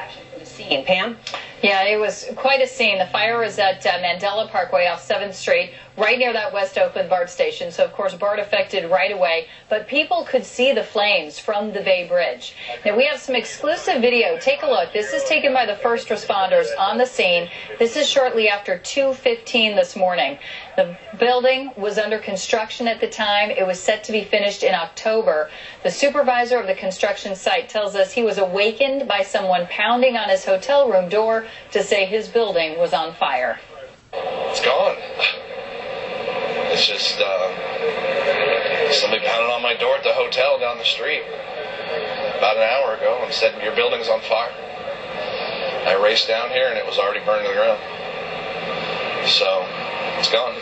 action from the scene. Pam? Yeah, it was quite a scene. The fire was at Mandela Parkway off 7th Street, right near that West Oakland BART station. So, of course, BART affected right away. But people could see the flames from the Bay Bridge. Now, we have some exclusive video. Take a look. This is taken by the first responders on the scene. This is shortly after 2:15 this morning. The building was under construction at the time. It was set to be finished in October. The supervisor of the construction site tells us he was awakened by someone pounding on his hotel room door to say his building was on fire. It's gone. It's just somebody pounded on my door at the hotel down the street about an hour ago and said, "Your building's on fire." I raced down here and it was already burned to the ground. So it's gone.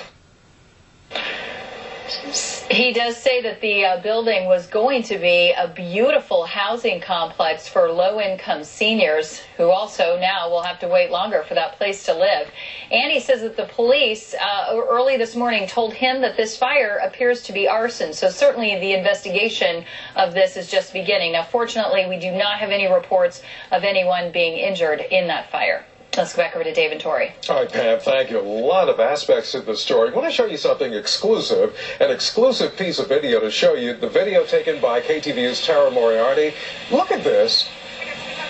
He does say that the building was going to be a beautiful housing complex for low-income seniors who also now will have to wait longer for that place to live. And he says that the police early this morning told him that this fire appears to be arson. So certainly the investigation of this is just beginning. Now, fortunately, we do not have any reports of anyone being injured in that fire. Let's go back over to Dave and Tori. All right, Pam, thank you. A lot of aspects of the story. I want to show you something exclusive, an exclusive piece of video to show you. The video taken by KTVU's Tara Moriarty. Look at this.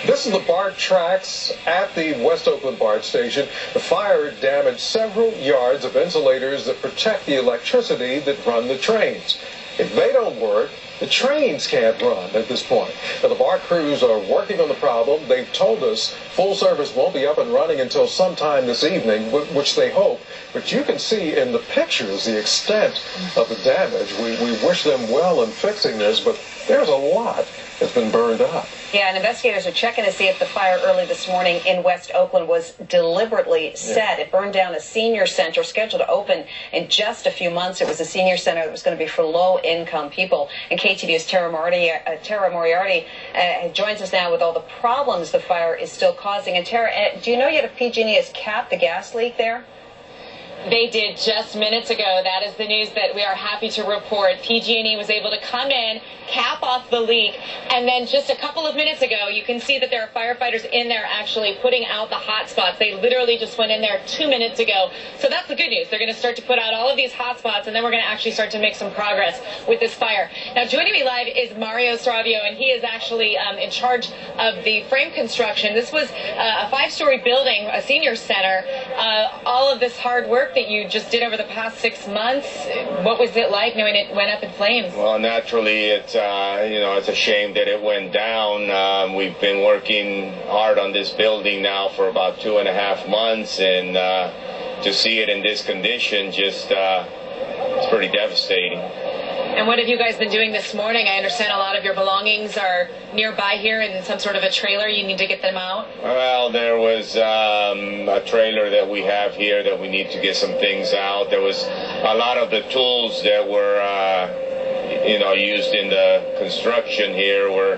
This is the BART tracks at the West Oakland BART station. The fire damaged several yards of insulators that protect the electricity that run the trains. If they don't work, the trains can't run at this point. Now, the BART crews are working on the problem. They've told us full service won't be up and running until sometime this evening, which they hope. But you can see in the pictures the extent of the damage. We wish them well in fixing this, but there's a lot that's been burned up. Yeah, and investigators are checking to see if the fire early this morning in West Oakland was deliberately set. It burned down a senior center scheduled to open in just a few months. It was a senior center that was going to be for low-income people. And KTVU's Tara Moriarty joins us now with all the problems the fire is still causing. And Tara, do you know yet if PG&E has capped the gas leak there? They did just minutes ago. That is the news that we are happy to report. PG&E was able to come in, cap off the leak, and then just a couple of minutes ago, you can see that there are firefighters in there actually putting out the hot spots. They literally just went in there 2 minutes ago. So that's the good news. They're going to start to put out all of these hot spots, and then we're going to actually start to make some progress with this fire. Now, joining me live is Mario Stravio, and he is actually in charge of the frame construction. This was a 5-story building, a senior center. All of this hard work that you just did over the past 6 months, what was it like knowing it went up in flames? Well, naturally, it's it's a shame that it went down. We've been working hard on this building now for about 2.5 months, and to see it in this condition, just it's pretty devastating. And what have you guys been doing this morning? I understand a lot of your belongings are nearby here in some sort of a trailer. You need to get them out? Well, there was a trailer that we have here that we need to get some things out. There was a lot of the tools that were, used in the construction here were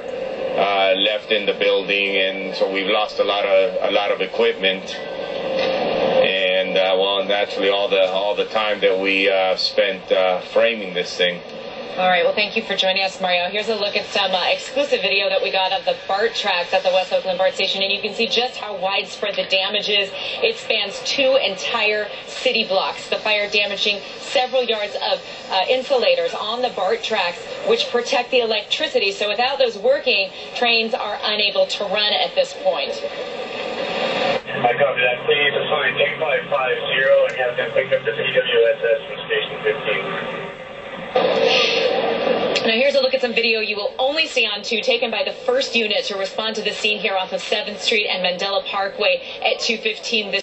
left in the building, and so we've lost a lot of equipment. And well, naturally, all the time that we spent framing this thing. All right, well, thank you for joining us, Mario. Here's a look at some exclusive video that we got of the BART tracks at the West Oakland BART station, and you can see just how widespread the damage is. It spans 2 entire city blocks. The fire damaging several yards of insulators on the BART tracks, which protect the electricity. So without those working, trains are unable to run at this point. I copy that. Please, assign take 550 and have them pick up the PWSS from Station 15. Now here's a look at some video you will only see on 2, taken by the first unit to respond to the scene here off of 7th Street and Mandela Parkway at 2:15 this